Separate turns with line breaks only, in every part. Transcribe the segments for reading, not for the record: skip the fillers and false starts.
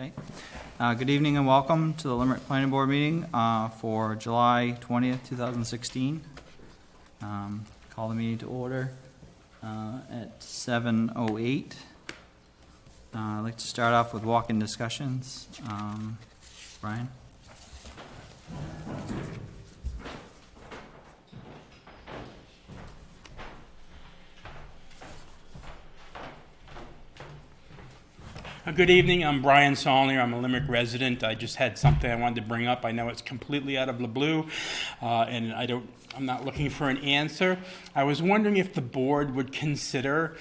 Okay. Good evening and welcome to the Limerick Planning Board meeting for July 20th, 2016. Call the meeting to order at 7:08. I'd like to start off with walk-in discussions. Brian?
Good evening, I'm Brian Saulnier. I'm a Limerick resident. I just had something I wanted to bring up. I know it's completely out of the blue, and I'm not looking for an answer. I was wondering if the board would consider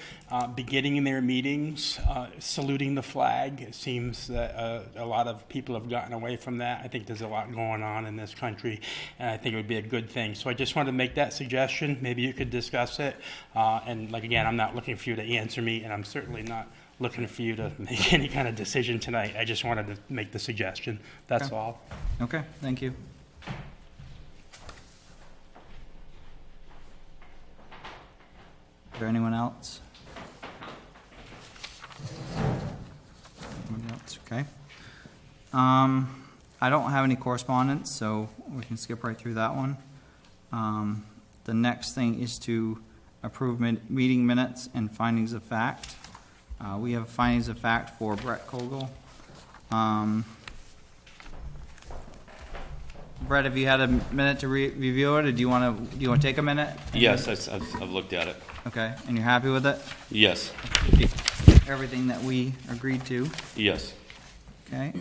beginning their meetings saluting the flag. It seems that a lot of people have gotten away from that. I think there's a lot going on in this country, and I think it would be a good thing. So I just wanted to make that suggestion. Maybe you could discuss it. And again, I'm not looking for you to answer me, and I'm certainly not looking for you to make any kind of decision tonight. I just wanted to make the suggestion. That's
Okay.
all.
Okay, thank you. Is there anyone else? Anyone else? Okay. I don't have any correspondence, so we can skip right through that one. The next thing is to approve meeting minutes and findings of fact. We have findings of fact for Brett Kogel. Brett, have you had a minute to review it, or do you want to take a minute?
Yes, I've looked at it.
Okay, and you're happy with it?
Yes.
Everything that we agreed to?
Yes.
Okay.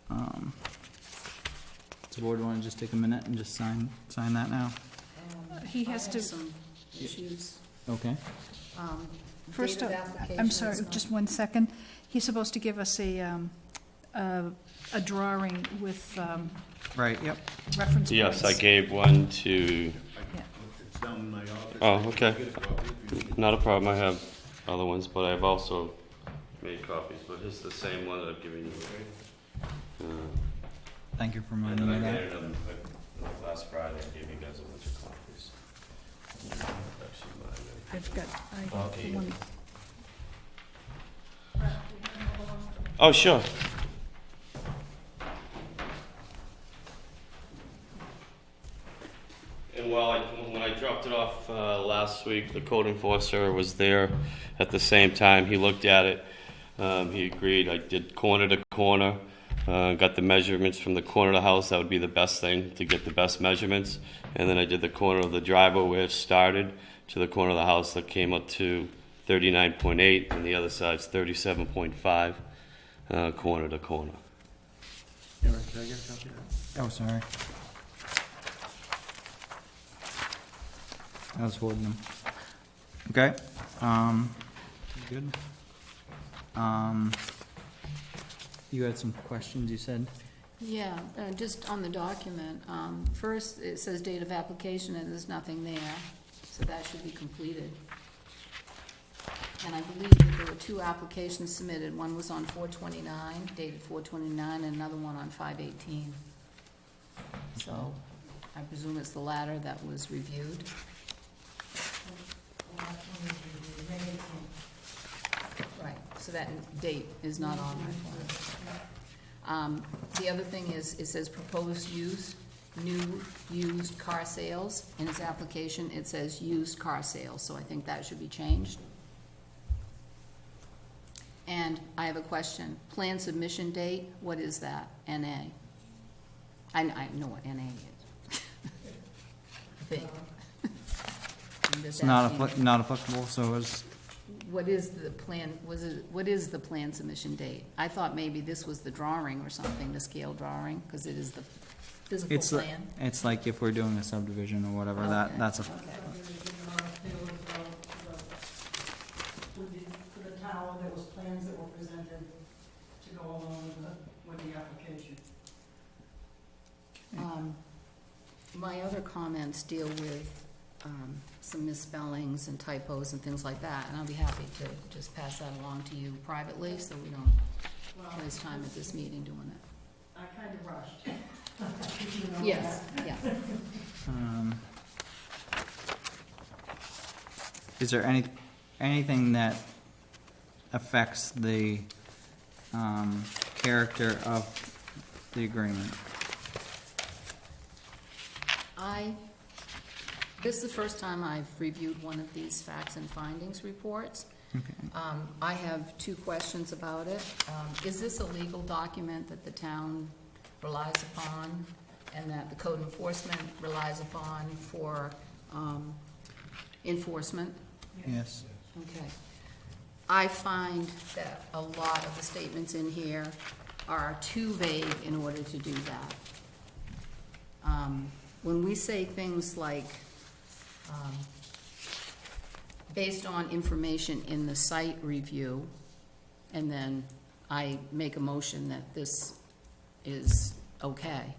Does the board want to just take a minute and just sign that now?
He has to.
Some issues.
Okay.
First,
Date of application
I'm sorry,
is not-
just 1 second. He's supposed to give us a drawing with
Right, yep.
reference points.
Yes, I gave one to.
Yeah.
It's down in my office.
Oh, okay.
Get a copy if you need.
Not a problem. I have other ones, but I've also made copies. But it's the same one that I've given you.
Thank you for
And
reminding
then
me
I
of that.
gave them last Friday. I gave you guys a bunch of copies. Actually,
I've got
Okay.
the one.
oh, sure. And when I dropped it off last week, the code enforcer was there at the same time. He looked at it. He agreed. I did corner to corner. Got the measurements from the corner of the house. That would be the best thing to get the best measurements. And then I did the corner of the driveway where it started to the corner of the house that came up to 39.8, and the other side's 37.5, corner to corner.
Oh, sorry. I was holding them. Okay. Good. You had some questions, you said?
Yeah, just on the document. First, it says date of application, and there's nothing there, so that should be completed. And I believe that there were 2 applications submitted. One was on 4/29, dated 4/29, and another one on 5/18. So I presume it's the latter that was reviewed. Right, so that date is not on my form. The other thing is, it says proposed use, new used car sales. In his application, it says used car sales, so I think that should be changed. And I have a question. Plan submission date, what is that? NA? I know what NA is. I think. I'm just
It's not
asking.
not applicable, so it's,
What is the plan, what is the plan submission date? I thought maybe this was the drawing or something, the scale drawing, because it is the physical
it's
plan.
it's like if we're doing a subdivision or whatever,
Okay,
that's a,
okay.
For the tower, there was plans that were presented to go along with the application.
My other comments deal with some misspellings and typos and things like that, and I'll be happy to just pass that along to you privately, so we don't waste time at this meeting doing it.
I kind of rushed. You know
Yes,
that.
yeah.
is there anything that affects the character of the agreement.
This is the first time I've reviewed one of these facts and findings reports.
Okay.
I have two questions about it. Is this a legal document that the town relies upon and that the code enforcement relies upon for enforcement?
Yes.
Okay. I find that a lot of the statements in here are too vague in order to do that. When we say things like, based on information in the site review, and then I make a motion that this is okay,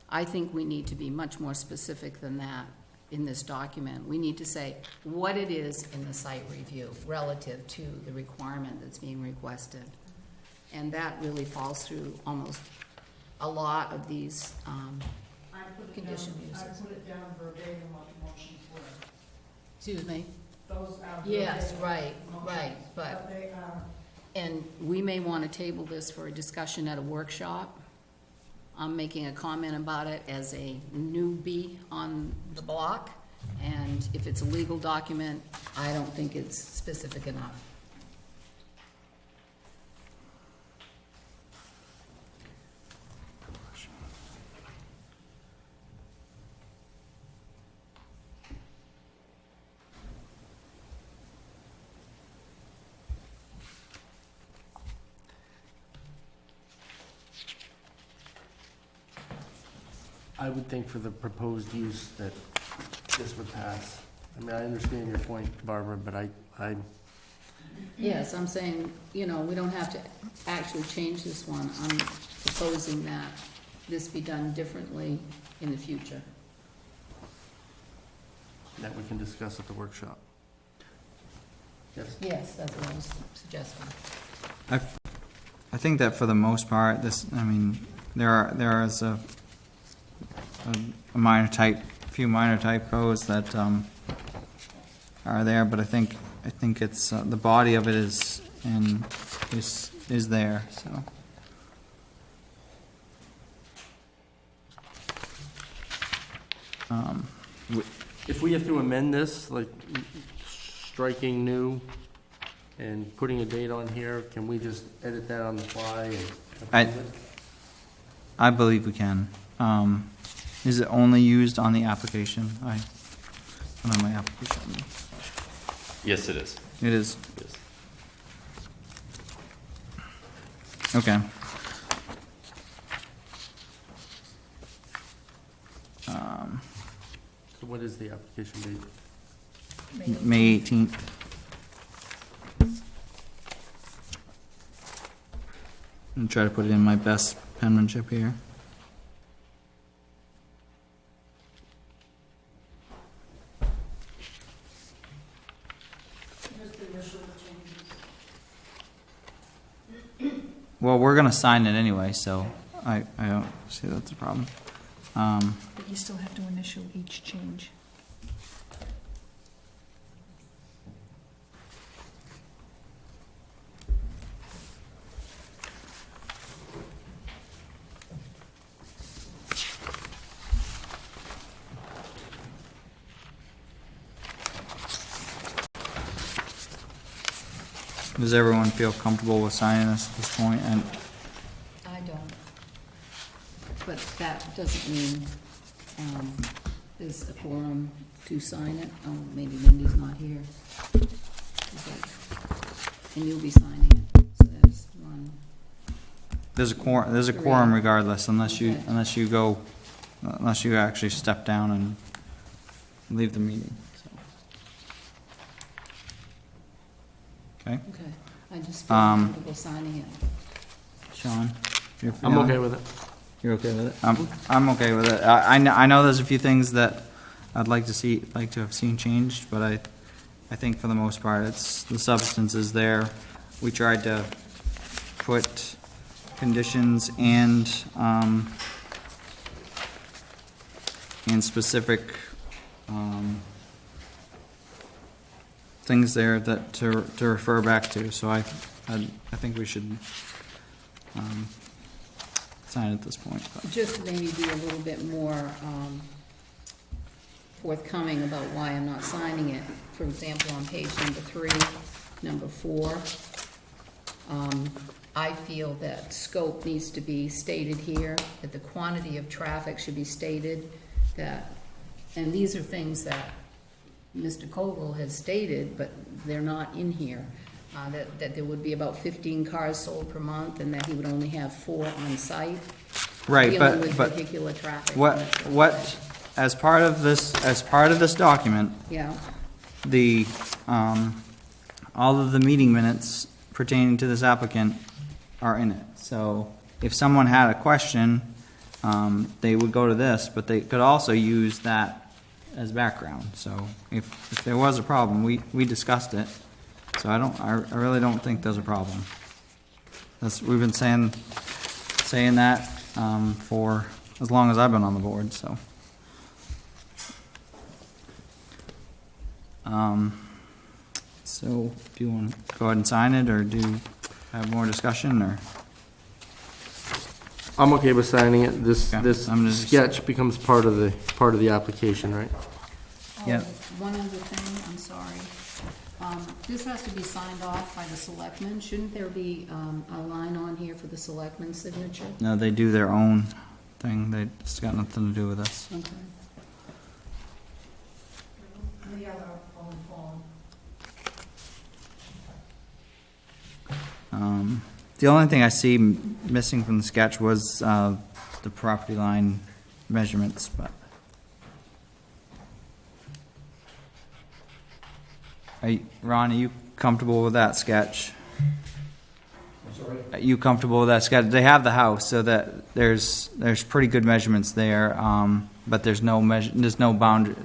I think we need to be much more specific than that in this document. We need to say what it is in the site review relative to the requirement that's being requested. And that really falls through almost a lot of these
I put it
condition
down, I
uses.
put it down verbatim what the motions were.
Excuse me?
Those are
Yes,
verbatim
right,
motions,
right, but,
they are,
and we may want to table this for a discussion at a workshop. I'm making a comment about it as a newbie on the block, and if it's a legal document, I don't think it's specific enough.
I would think for the proposed use that this would pass. I mean, I understand your point, Barbara, but I
Yes, I'm saying, we don't have to actually change this one. I'm proposing that this be done differently in the future.
that we can discuss at the workshop. Yes?
Yes, that's what I was suggesting.
I think that for the most part, there is a few minor typos that are there, but I think it's the body of it is there. So
If we have to amend this, like striking new and putting a date on here, can we just edit that on the fly and approve it?
I believe we can. Is it only used on the application? I don't have my application.
Yes, it is.
It is.
Yes.
Okay.
So what is the application date?
May 18th. And try to put it in my best penmanship here.
just the initial changes.
Well, we're gonna sign it anyway, so I don't see that's a problem.
But you still have to initial each change.
Does everyone feel comfortable with signing this at this point? And
I don't. But that doesn't mean there's a quorum to sign it. Oh, maybe Wendy's not here. Okay. And you'll be signing it. So there's one.
there's a quorum regardless, unless you
Okay.
unless you actually step down and leave the meeting. So. Okay,
Okay. I just feel
Um,
comfortable signing it.
Sean, you're
I'm okay with it.
You're okay with it? I'm okay with it. I know there's a few things that I'd like to have seen changed, but I think for the most part, the substance is there. We tried to put conditions and specific, things there that to refer back to, so I think we should sign at this point. But
Just to maybe be a little bit more forthcoming about why I'm not signing it. For example, on page number 3, number 4, I feel that scope needs to be stated here, that the quantity of traffic should be stated, that, and these are things that Mr. Koval has stated, but they're not in here. That there would be about 15 cars sold per month, and that he would only have 4 on site.
right,
Dealing with
but
vehicular traffic.
what as part of this document,
Yeah,
the all of the meeting minutes pertaining to this applicant are in it. So if someone had a question, they would go to this, but they could also use that as background. So if there was a problem, we discussed it. So I really don't think there's a problem. We've been saying that for as long as I've been on the board, so. So do you want to go ahead and sign it, or do you have more discussion, or?
I'm okay with signing it. This,
Okay,
this
I'm just-
sketch becomes part of the application, right?
Yeah.
One other thing, I'm sorry. This has to be signed off by the selectmen. Shouldn't there be a line on here for the selectmen's signature?
No, they do their own thing. It's got nothing to do with us.
Okay.
The other on phone.
The only thing I see missing from the sketch was the property line measurements, but. Ron, are you comfortable with that sketch?
I'm sorry?
Are you comfortable with that sketch? They have the house, so that there's pretty good measurements there, but there's no boundary,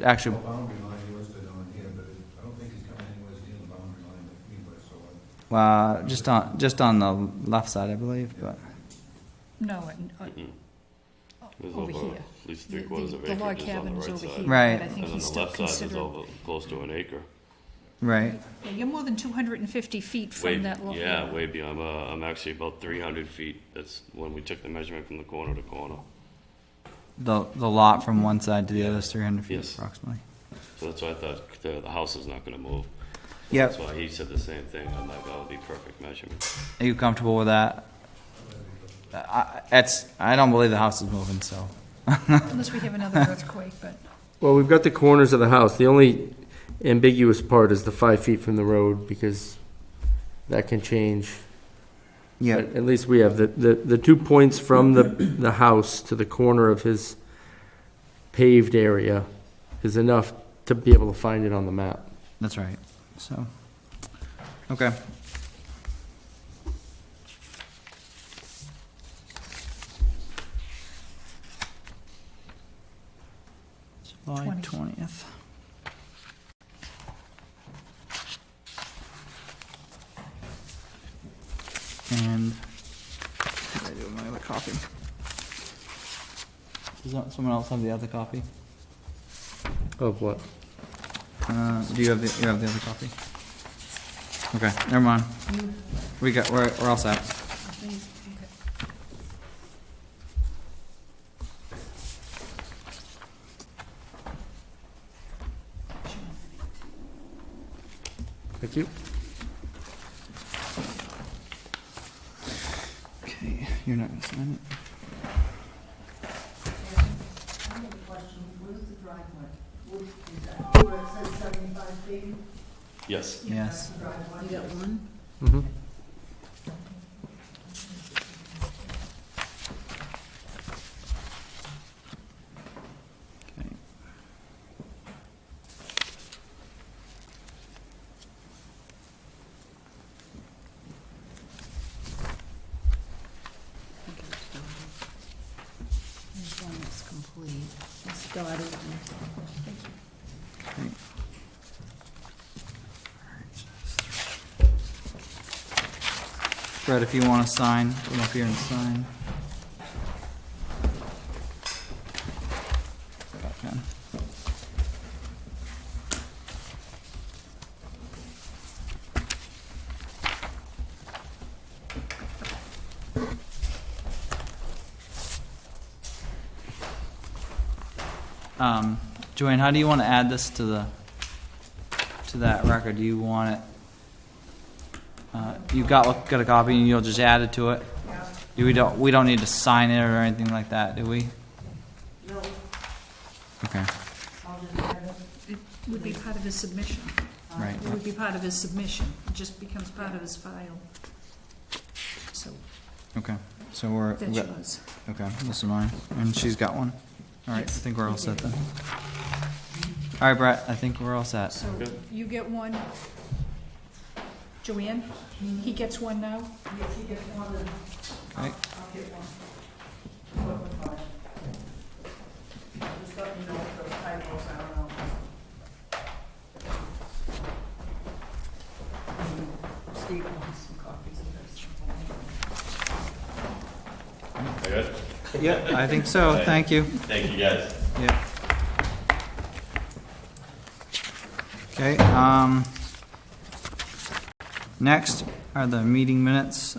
actually,
No boundary line listed on here, but I don't think he's coming anywhere near the boundary line anywhere, so
just on the left side, I believe, but.
No,
There's
over
over
here.
at least 3/4 of
The log
acre just on
cabin
the
is
right
over
side.
here.
Right.
But I think
And then
he's
the
still
left side is
considered,
over close to an acre.
Right.
yeah, you're more than 250 feet
Way,
from that lot.
yeah, way beyond. I'm actually about 300 feet. That's when we took the measurement from the corner to corner.
The lot from one side to the other is 300 feet
Yes.
approximately.
So that's why I thought the house is not gonna move.
Yep.
That's why he said the same thing. I'm like, that would be perfect measurement.
Are you comfortable with that? I don't believe the house is moving, so.
Unless we have another earthquake, but
Well, we've got the corners of the house. The only ambiguous part is the 5 feet from the road, because that can change.
Yeah.
But at least we have the 2 points from the house to the corner of his paved area is enough to be able to find it on the map.
That's right. So, okay. July 20th. And what did I do with my other copy? Does someone else have the other copy?
Of what?
Do you have the other copy? Okay, never mind. We're all set.
Thank you.
Okay, you're not gonna sign it?
I have a question, where's the driveway? Is that where it says 75 feet?
Yes.
Yes.
That's the driveway.
You got one?
Mm-hmm.
Okay.
There's one that's complete. It's dotted.
Okay. Fred, if you want to sign, come up here and sign. Got a pen. Joanne, how do you want to add this to that record? Do you want it, you got a copy and you'll just add it to it?
Yeah.
We don't need to sign it or anything like that, do we?
No,
Okay,
I'll just add it.
It would be part of his submission.
right.
It would be part of his submission. It just becomes part of his file. So
Okay, so we're,
that's yours.
okay, this is mine, and she's got one. All right, I
Yes.
think we're all set then. All right, Brett, I think we're all set.
So you get one. Joanne, he gets one now?
Yes, he gets one, and
Right.
I'll get one. What would I? Just let me know if those typos, I don't know. Steve wants some copies of this.
I good?
Yeah, I think so, thank you.
Thank you, guys.
Yeah. Okay, next are the meeting minutes.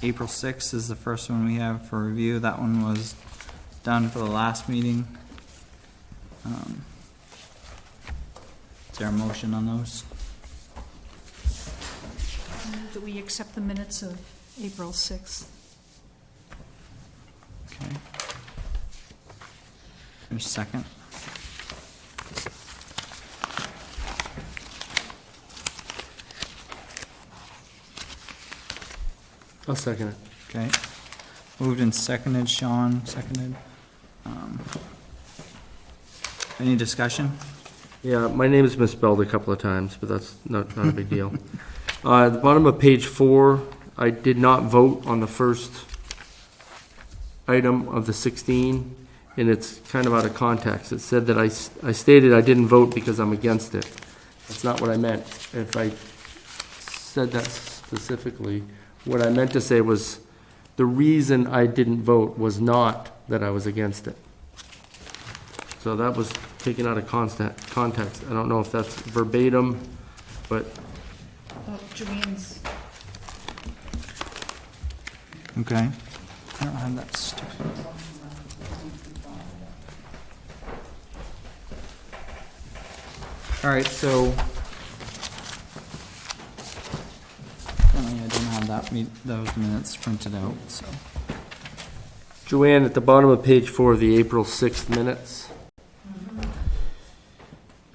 April 6th is the first one we have for review. That one was done for the last meeting. Is there a motion on those?
That we accept the minutes of April 6th.
Okay. There's a second.
I'll second it.
Okay. Moved and seconded, Sean seconded. Any discussion?
Yeah, my name is misspelled a couple of times, but that's not a big deal. At the bottom of page 4, I did not vote on the first item of the 16, and it's kind of out of context. It said that I stated I didn't vote because I'm against it. That's not what I meant. If I said that specifically, what I meant to say was the reason I didn't vote was not that I was against it. So that was taken out of context. I don't know if that's verbatim, but
Oh, Joanne's,
Okay. I don't have that stupid. All right, so. I don't have those minutes printed out, so.
Joanne, at the bottom of page 4 of the April 6th minutes,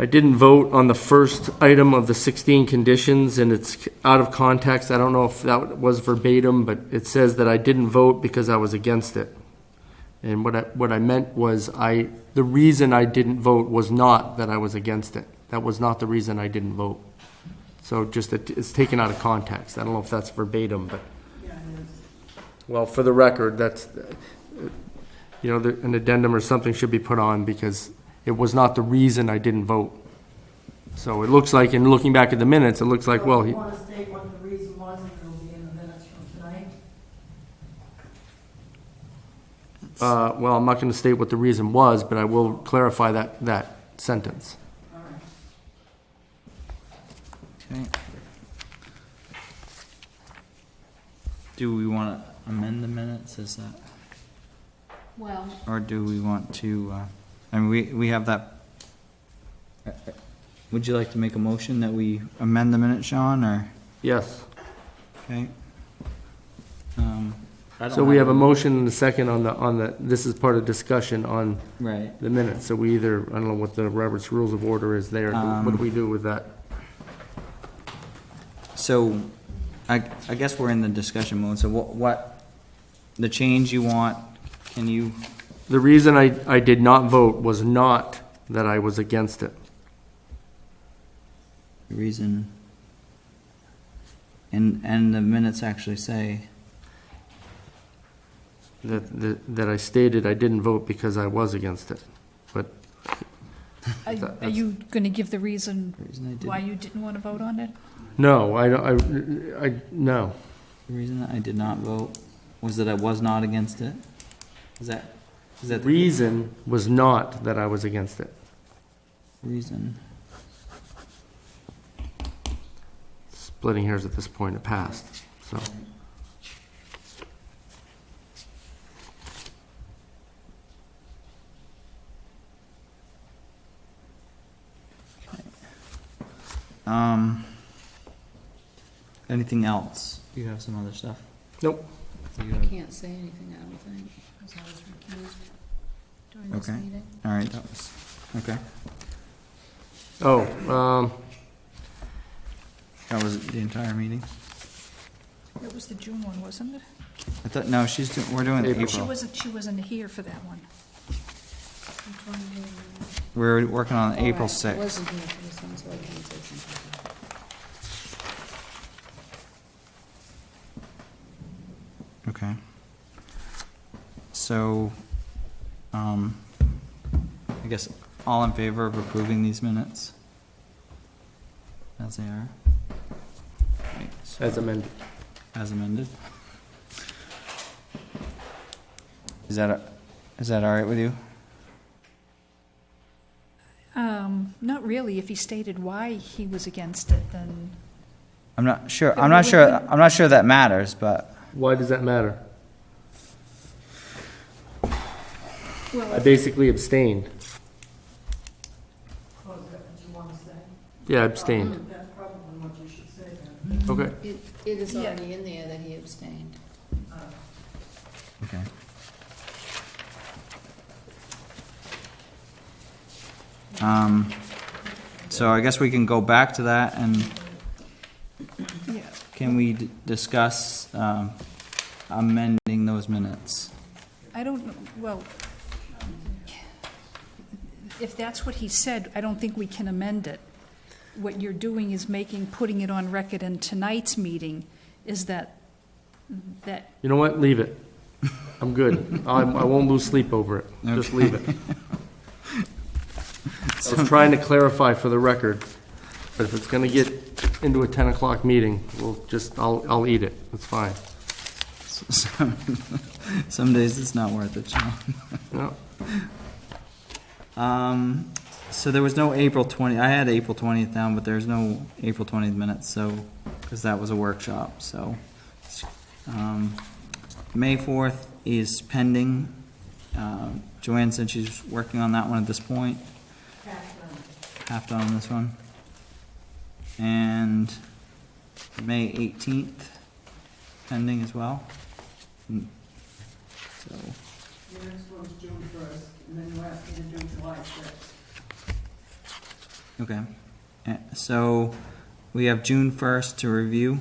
I didn't vote on the first item of the 16 conditions, and it's out of context. I don't know if that was verbatim, but it says that I didn't vote because I was against it. And what I meant was the reason I didn't vote was not that I was against it. That was not the reason I didn't vote. So just it's taken out of context. I don't know if that's verbatim, but
Yeah, it is.
well, for the record, that's an addendum or something should be put on because it was not the reason I didn't vote. So it looks like, in looking back at the minutes, it looks like, well,
You want to state what the reason was, and it'll be in the minutes from tonight?
well, I'm not going to state what the reason was, but I will clarify that sentence.
All right.
Okay. Do we want to amend the minutes, is that,
Well,
or do we want to, I mean, we have that. Would you like to make a motion that we amend the minutes, Sean, or,
Yes.
okay?
So we have a motion and a second on the, this is part of discussion on
Right.
the minutes. So we either, I don't know what the Robert's Rules of Order is there. What do we do with that?
So, I guess we're in the discussion mode, so what, the change you want, can you,
The reason I did not vote was not that I was against it.
the reason, and the minutes actually say,
That I stated I didn't vote because I was against it. But
are you going to give the reason
the reason I did,
why you didn't want to vote on it?
no, no.
the reason that I did not vote was that I was not against it? Is that
The
the
reason was not that I was against it.
reason?
Splitting hairs at this point, it passed, so.
Anything else? You have some other stuff?
Nope.
You
I
have-
can't say anything, I don't think, because I was recused during this
Okay.
meeting.
All right, that was, okay.
Oh,
That was the entire meeting?
It was the June one, wasn't it?
I thought, no, we're doing
April.
April.
She wasn't here for that one.
We're working on
All
April
right, I
6th.
wasn't here for this one, so I can't say something.
Okay. So, I guess all in favor of approving these minutes? As they are? Right, so-
as amended.
As amended? Is that all right with you?
Not really. If he stated why he was against it, then,
I'm not sure,
But
I'm
we
not
would
sure,
think-
I'm not sure that matters, but,
Why does that matter? I
well,
basically abstained.
Oh, is that what you want to say?
Yeah, I abstained.
That's probably what you should say then.
Okay.
It is
Yeah.
already in there that he abstained.
okay. So I guess we can go back to that and
yeah.
can we discuss, amending those minutes?
I don't, well, if that's what he said, I don't think we can amend it. What you're doing is putting it on record in tonight's meeting, is that,
You know what? Leave it. I'm good. I won't lose sleep over it. Just leave it. I was trying to clarify for the record, but if it's gonna get into a 10 o'clock meeting, I'll eat it. It's fine.
Some days it's not worth it, Sean.
No.
So there was no April 20, I had April 20th down, but there's no April 20th minutes, so, because that was a workshop, so. May 4th is pending. Joanne said she's working on that one at this point. Half done on this one. And May 18th pending as well. So,
The next one's June 1st, and then you ask me to do July 6th.
okay. So we have June 1st to review.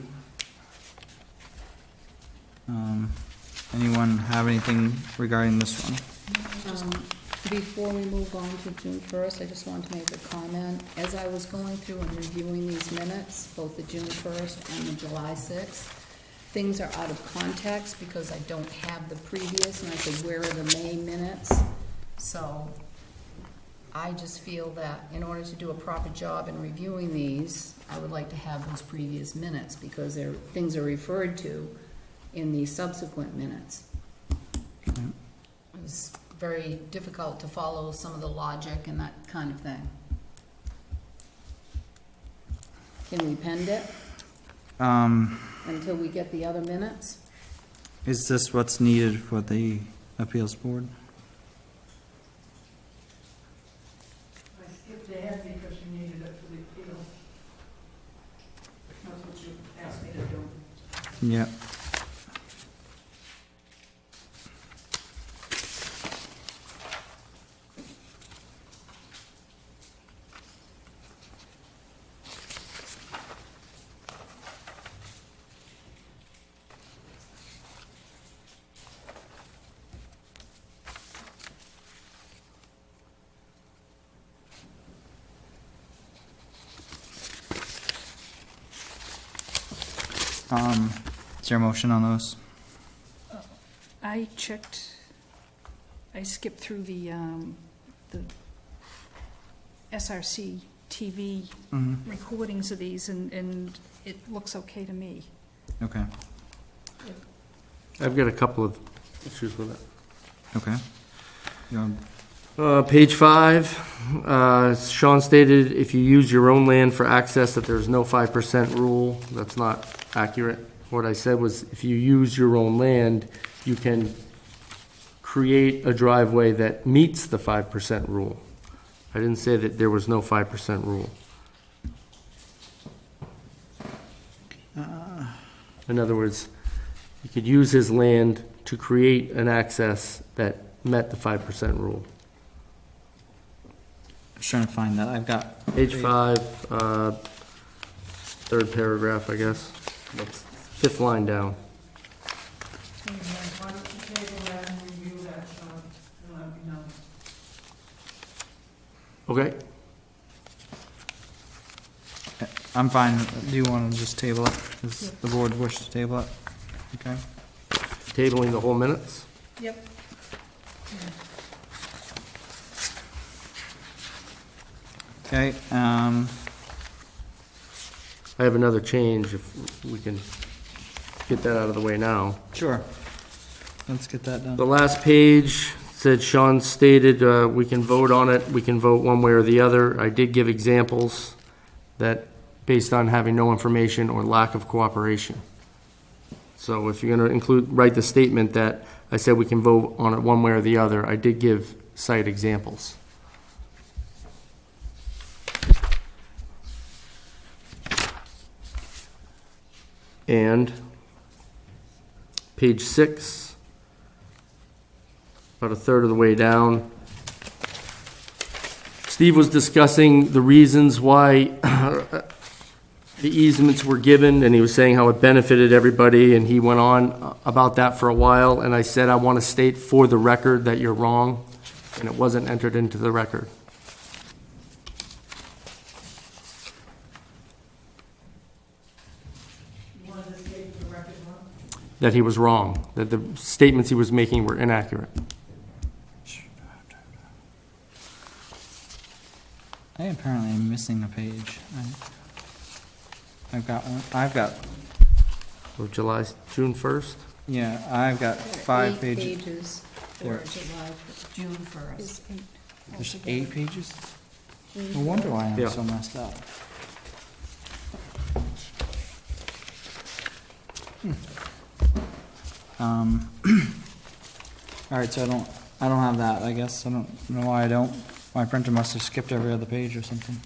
Anyone have anything regarding this one?
Before we move on to June 1st, I just wanted to make a comment. As I was going through and reviewing these minutes, both the June 1st and the July 6th, things are out of context because I don't have the previous, and I said, where are the May minutes? So I just feel that in order to do a proper job in reviewing these, I would like to have those previous minutes because things are referred to in the subsequent minutes.
Okay.
It was very difficult to follow some of the logic and that kind of thing. Can we pend it until we get the other minutes?
Is this what's needed for the appeals board?
I skipped ahead because you needed it for the appeal. That's what you asked me to do.
Yep. Is there a motion on those?
I skipped through the SRC TV
Mm-hmm.
recordings of these, and it looks okay to me.
Okay,
I've got a couple of issues with it.
okay. You want-
Page 5, Sean stated if you use your own land for access that there's no 5% rule. That's not accurate. What I said was if you use your own land, you can create a driveway that meets the 5% rule. I didn't say that there was no 5% rule. In other words, he could use his land to create an access that met the 5% rule.
I was trying to find that. I've got.
Page 5, third paragraph, I guess. That's fifth line down.
Anyway, why don't you table that and review that, Sean, and let me know.
Okay?
I'm fine. Do you want to just table it? Does the board wish to table it? Okay.
Tabling the whole minutes?
Yep.
Okay,
I have another change, if we can get that out of the way now.
sure. Let's get that
The
done.
last page said Sean stated we can vote on it, we can vote one way or the other. I did give examples that, based on having no information or lack of cooperation. So if you're going to write the statement that I said we can vote on it one way or the other, I did give cite examples. And page 6, about a third of the way down, Steve was discussing the reasons why the easements were given, and he was saying how it benefited everybody, and he went on about that for a while, and I said, I want to state for the record that you're wrong, and it wasn't entered into the record.
You wanted to state for the record, Mark?
That he was wrong, that the statements he was making were inaccurate.
I apparently am missing a page. I've got one. I've got,
Or June 1st?
yeah, I've got 5 pages.
pages
There.
June 1st.
There's 8 pages? No wonder why I'm
Yeah.
so messed up. All right, so I don't have that, I guess. I don't know why I don't. My printer must have skipped every other page or something.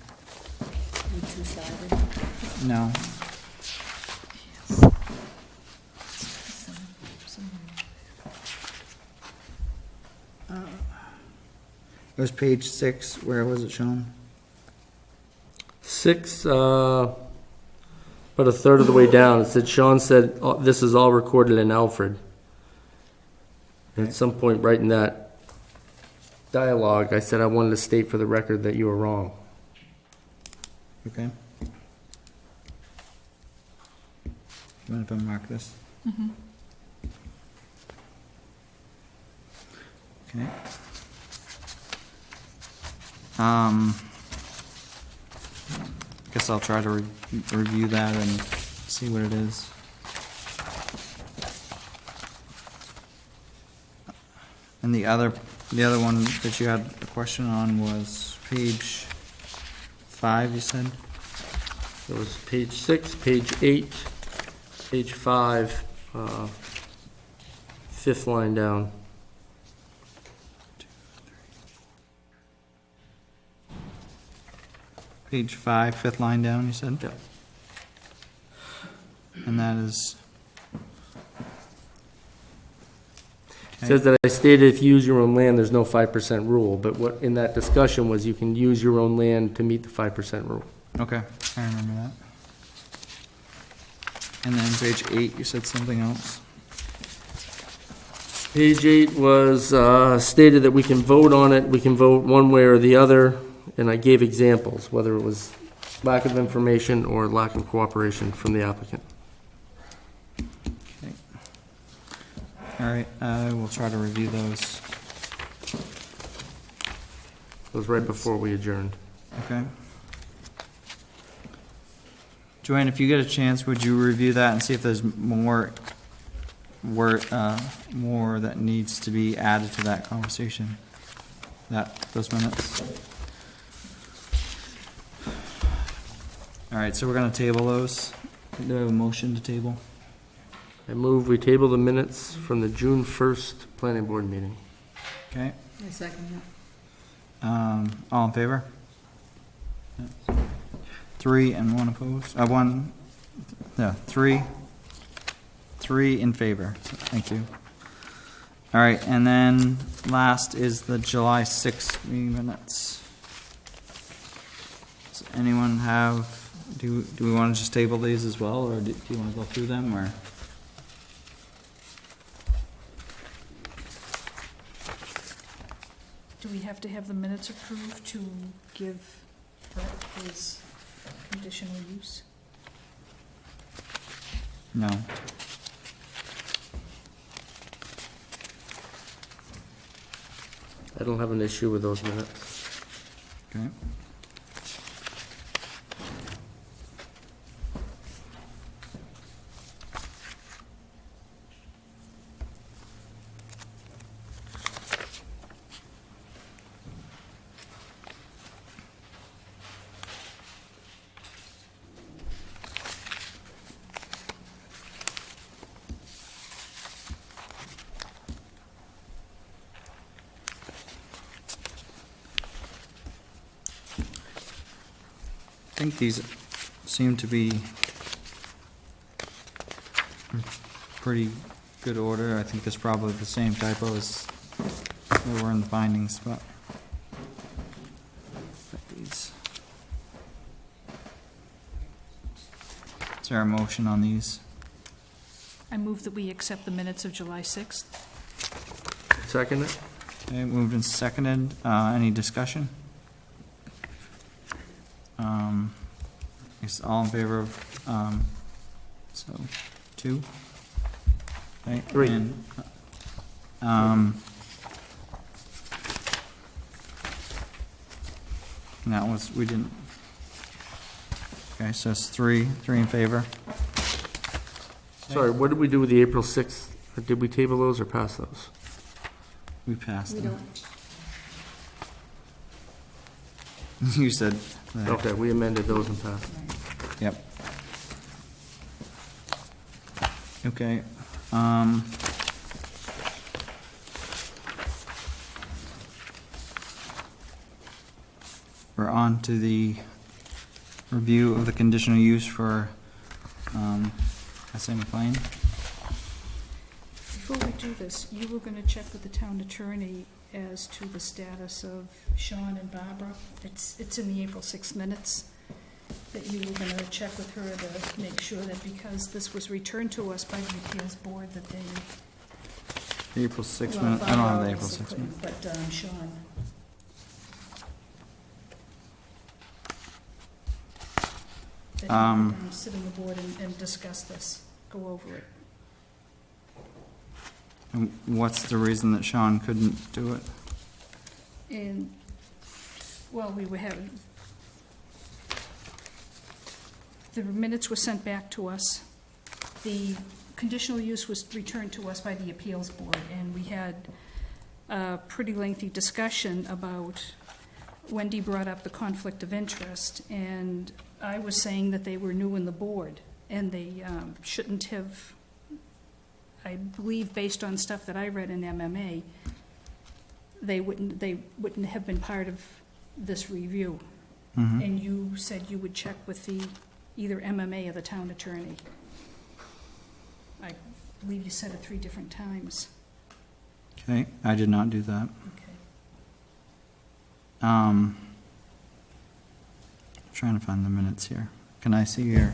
You two-sided.
No. It was page 6. Where was it shown?
6, about a third of the way down, it said, Sean said, this is all recorded in Alfred. And at some point right in that dialogue, I said I wanted to state for the record that you were wrong.
Okay. You mind if I mark this? Okay. Guess I'll try to review that and see what it is. And the other one that you had a question on was page 5, you said?
It was page 6, page 8, page 5, fifth line down.
Page 5, 5th line down, you said?
Yeah.
And that is?
It says that I stated if you use your own land, there's no 5% rule, but what in that discussion was you can use your own land to meet the 5% rule.
Okay, I remember that. And then page 8, you said something else?
Page 8 was stated that we can vote on it, we can vote one way or the other, and I gave examples, whether it was lack of information or lack of cooperation from the applicant.
Okay. All right, we'll try to review those.
It was right before we adjourned.
Okay. Joanne, if you get a chance, would you review that and see if there's more that needs to be added to that conversation? Those minutes? All right, so we're gonna table those. Do I have a motion to table?
I move we table the minutes from the June 1st planning board meeting.
Okay,
I second
all in favor? 3 and 1 opposed, 3. 3 in favor. Thank you. All right, and then last is the July 6th meeting minutes. Does anyone have, do we want to just table these as well, or do you want to go through them, or?
Do we have to have the minutes approved to give Brett his conditional use?
No.
I don't have an issue with those minutes.
Okay. I think these seem to be in pretty good order. I think there's probably the same typo as they were in the findings, but these. Is there a motion on these?
I move that we accept the minutes of July 6th.
Second it?
Okay, moved and seconded. Any discussion? I guess all in favor of, so, 2? Okay,
3.
and, and that was, we didn't, okay, so it's 3 in favor.
Sorry, what did we do with the April 6th? Or did we table those or pass those?
We passed
We
them.
don't,
You said that.
Okay, we amended those and passed.
Yep. Okay, we're on to the review of the conditional use for, S.A. McLean.
before we do this, you were gonna check with the town attorney as to the status of Sean and Barbara. It's in the April 6 minutes that you were gonna check with her to make sure that because this was returned to us by the appeals board that they.
The April 6
well,
minute, I don't have
Barbara
the April
obviously
6 minute.
couldn't, But, Sean. That he would sit on the board and discuss this, go over it.
And what's the reason that Sean couldn't do it?
And, well, we were having, the minutes were sent back to us. The conditional use was returned to us by the appeals board, and we had a pretty lengthy discussion about, Wendy brought up the conflict of interest, and I was saying that they were new in the board, and they shouldn't have, I believe based on stuff that I read in MMA, they wouldn't have been part of this review.
Mhm.
And you said you would check with the, either MMA or the town attorney. I believe you said it 3 different times.
Okay, I did not do that.
Okay.
Trying to find the minutes here. Can I see your?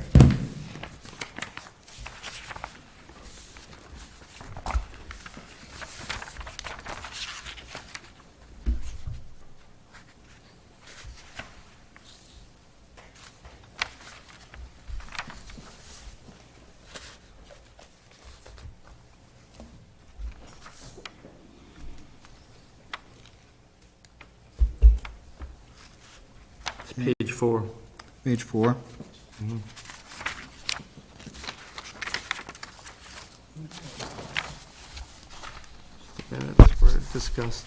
Page 4.
Page 4.
Minutes were discussed.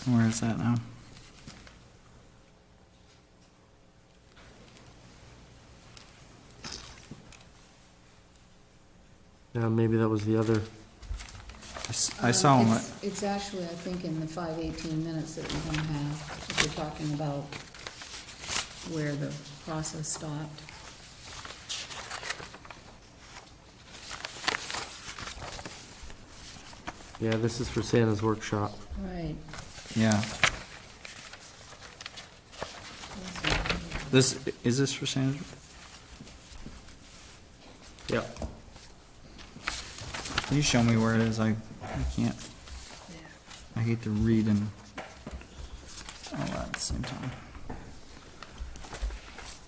Where is that now?
Yeah, maybe that was the other.
I saw him.
It's actually, I think, in the 5:18 minutes that we don't have, if we're talking about where the process stopped.
Yeah, this is for Santa's workshop.
Right.
Yeah. Is this for Sandra?
Yeah.
Can you show me where it is? I can't. I hate to read and all that at the same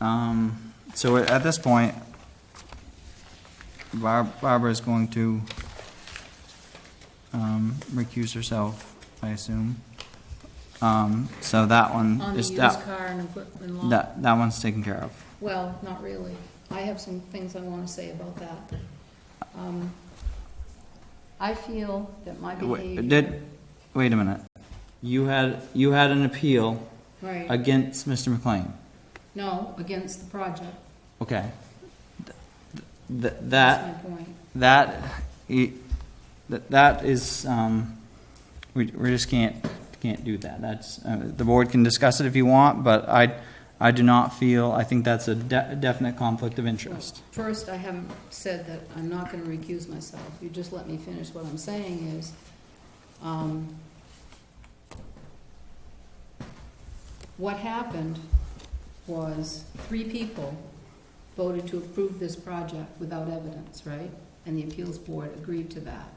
time. So at this point, Barbara is going to recuse herself, I assume. So that one
On the
is
used car and equipment law?
that one's taken care of.
Well, not really. I have some things I want to say about that. I feel that my behavior...
Wait a minute. You had an appeal
Right.
against Mr. McLean.
No, against the project.
Okay.
That's my point.
That is, we just can't do that. That's, the board can discuss it if you want, but I do not feel, I think that's a definite conflict of interest.
Well, first, I haven't said that I'm not going to recuse myself. You just let me finish. What I'm saying is, what happened was 3 people voted to approve this project without evidence, right? And the appeals board agreed to that.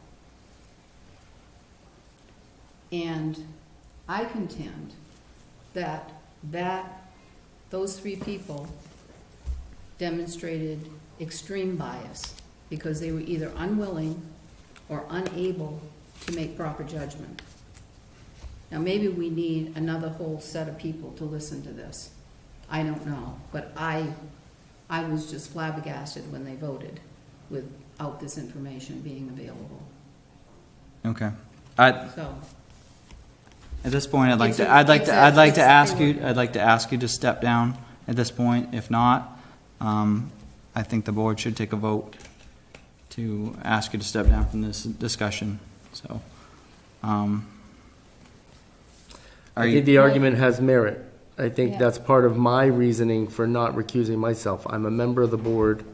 And I contend that those 3 people demonstrated extreme bias because they were either unwilling or unable to make proper judgment. Now, maybe we need another whole set of people to listen to this. I don't know, but I was just flabbergasted when they voted without this information being available.
Okay.
So,
At this point, I'd like
It's
to ask you to step down at this point. If not, I think the board should take a vote to ask you to step down from this discussion. So,
I think the argument has merit. I think
Yeah.
that's part of my reasoning for not recusing myself. I'm a member of the board,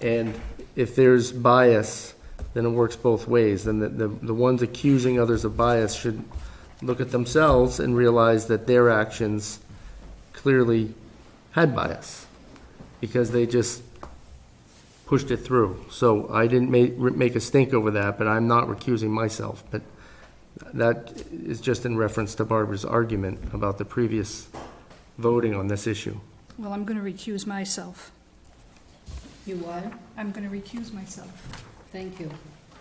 and if there's bias, then it works both ways. Then the ones accusing others of bias should look at themselves and realize that their actions clearly had bias, because they just pushed it through. So I didn't make a stink over that, but I'm not recusing myself. But that is just in reference to Barbara's argument about the previous voting on this issue.
Well, I'm going to recuse myself.
you what?
I'm going to recuse myself.
Thank you.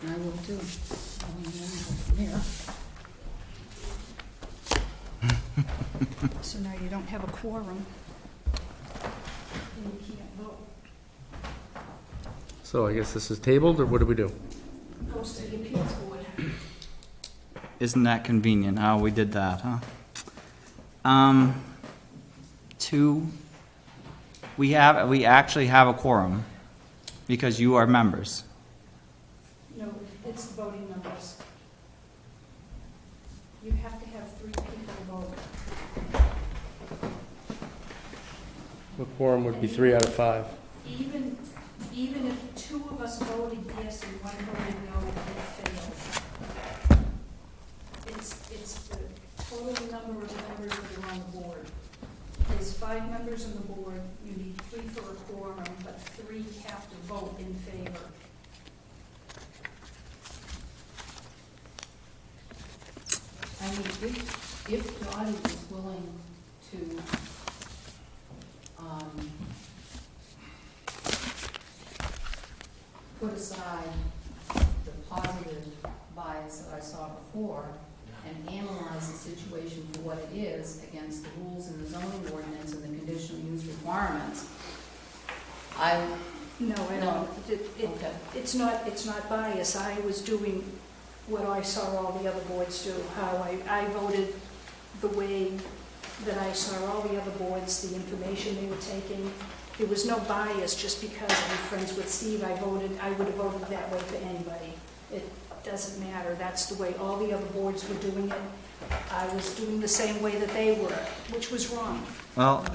And I will too. Here.
So now you don't have a quorum. And you can't vote.
So I guess this is tabled, or what do we do?
Goes to the appeals board.
isn't that convenient how we did that, huh? 2, we actually have a quorum because you are members.
No, it's the voting numbers. You have to have 3 people vote.
The quorum would be 3 out of 5.
Even if 2 of us voted yes and 1 voted no, it fails. It's the total number of members that are on the board. There's 5 members on the board, you need 3 for a quorum, but 3 have to vote in favor.
I mean, if Dottie was willing to, put aside the positive bias that I saw before and analyze the situation for what it is against the rules in the zoning ordinance and the conditional use requirements,
No, I don't.
Okay.
It's not bias. I was doing what I saw all the other boards do, how I voted the way that I saw all the other boards, the information they were taking, There was no bias just because I'm friends with Steve. I would have voted that way for anybody. It doesn't matter. That's the way all the other boards were doing it. I was doing the same way that they were, which was wrong.
Well,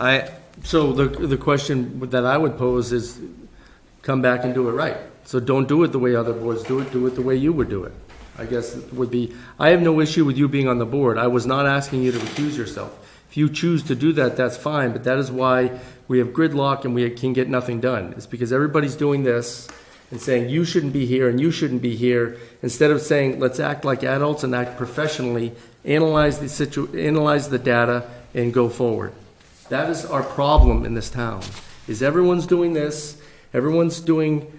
So the question that I would pose is, come back and do it right. So don't do it the way other boards do it the way you would do it. I guess it would be, I have no issue with you being on the board. I was not asking you to recuse yourself. If you choose to do that, that's fine, but that is why we have gridlock and we can get nothing done. It's because everybody's doing this and saying, you shouldn't be here and you shouldn't be here, instead of saying, let's act like adults and act professionally, analyze the data, and go forward. That is our problem in this town, is everyone's doing this, everyone's doing,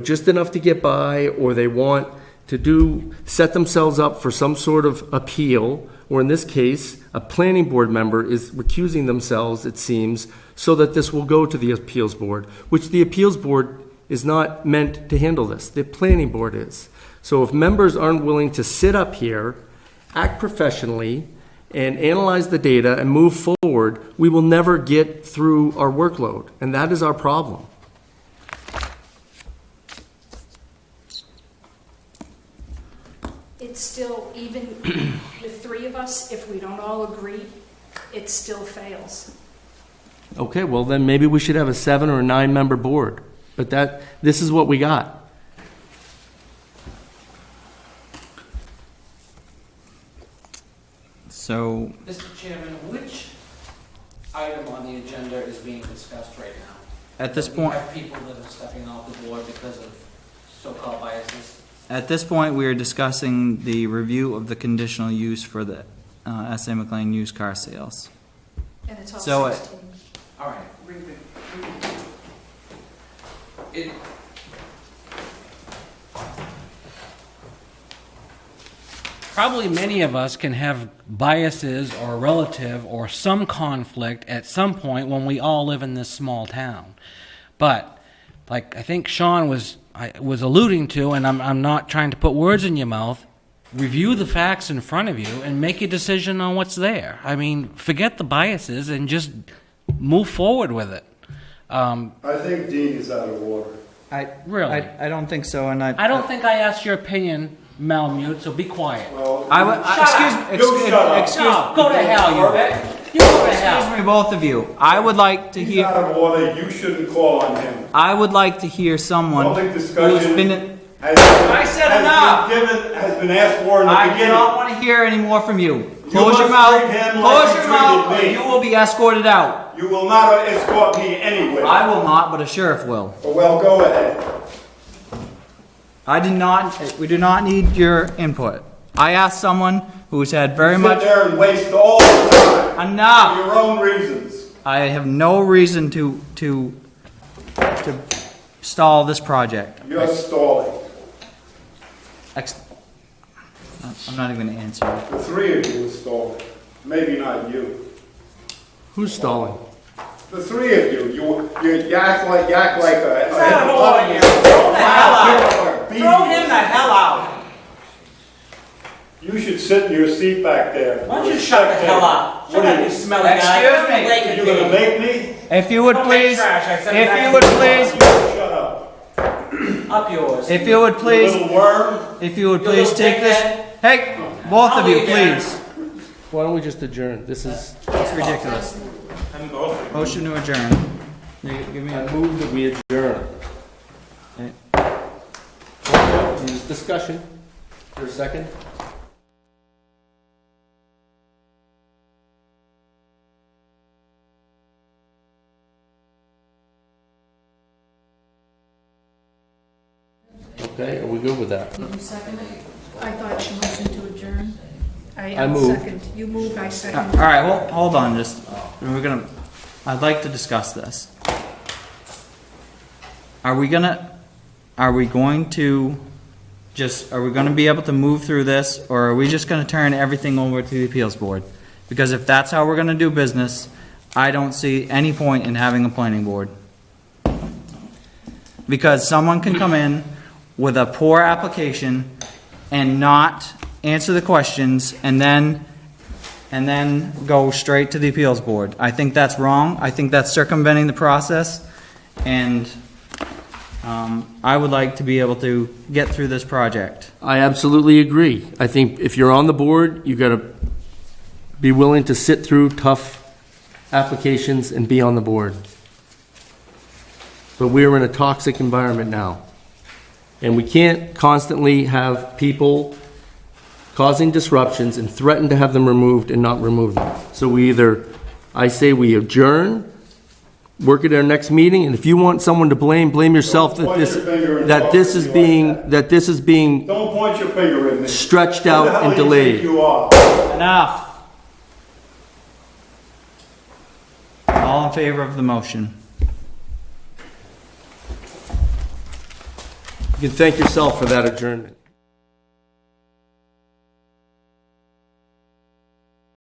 just enough to get by, or they want to set themselves up for some sort of appeal, or in this case, a planning board member is recusing themselves, it seems, so that this will go to the appeals board, which the appeals board is not meant to handle this. The planning board is. So if members aren't willing to sit up here, act professionally, and analyze the data and move forward, we will never get through our workload. And that is our problem.
It's still, even with three of us, if we don't all agree, it still fails.
Okay, well then maybe we should have a 7 or 9 member board. But this is what we got.
so,
Mr. Chairman, which item on the agenda is being discussed right now?
at this
We
point,
have people that are stepping off the board because of so-called biases.
we are discussing the review of the conditional use for the S.A. McLean used car sales.
And it's all
So,
16.
All right. It, probably many of us can have biases or relative or some conflict at some point when we all live in this small town. But, like I think Sean was alluding to, and I'm not trying to put words in your mouth, review the facts in front of you and make a decision on what's there. I mean, forget the biases and just move forward with it.
I think Dean is out of order.
Really?
I don't think so, and
I don't think I asked your opinion, Malmude, so be quiet.
Well,
excuse
No, go to hell, you bet. You go to hell.
Excuse me, both of you. I would like to
he's
hear.
out of order. You shouldn't call on him.
I would like to hear someone
Public
who's
discussion
been.
I
said enough.
Has been asked for in the
I
beginning.
do not want to hear any more from you.
You
Close your
must
mouth.
treat him like
Close
you
your mouth, or
treated me.
you will be escorted out.
You will not escort me anywhere.
I will not, but a sheriff will.
Well, go ahead.
We do not need your input. I asked someone who's had very
Sit
much.
there and waste all the time
Enough.
for your own reasons.
I have no reason to stall this project.
You're stalling.
I'm not even going to answer you.
The three of you are stalling. Maybe not you.
Who's stalling?
The three of you. You act like a.
throw him the hell out.
You should sit in your seat back there.
Why don't you shut the hell up? Shut up, you smelly guy.
Excuse me.
Lake
You're gonna make me?
If you would
Don't make
please,
trash. I said
if
that
you
to
would
you.
please,
Shut up.
Up yours.
if you would
You
please,
little worm.
if you would
You
please
little
take this.
dickhead.
Hey, both of
I'll
you,
leave there.
please.
Why don't we just adjourn? This is,
It's ridiculous. Motion to adjourn. Give me
I
a.
move that we adjourn.
Okay.
Use discussion. For a second. Okay, are we good with that?
Did you second it? I thought she motioned to adjourn.
I moved.
Second. You moved, I
All
second.
right, hold on. I'd like to discuss this. Are we going to be able to move through this, or are we just going to turn everything over to the appeals board? Because if that's how we're going to do business, I don't see any point in having a planning board. Because someone can come in with a poor application and not answer the questions and then go straight to the appeals board. I think that's wrong. I think that's circumventing the process. and I would like to be able to get through this project.
I absolutely agree. I think if you're on the board, you gotta be willing to sit through tough applications and be on the board. But we're in a toxic environment now. And we can't constantly have people causing disruptions and threaten to have them removed and not remove them. So I say we adjourn, work at our next meeting, and if you want someone to blame yourself
Don't point your finger and
that
talk
this
to
is
me
being,
like
that this is being
Don't point your finger at me.
stretched
Who the
out
hell
and
do you
delayed.
think you are?
Enough. All in favor of the motion?
You can thank yourself for that adjournment.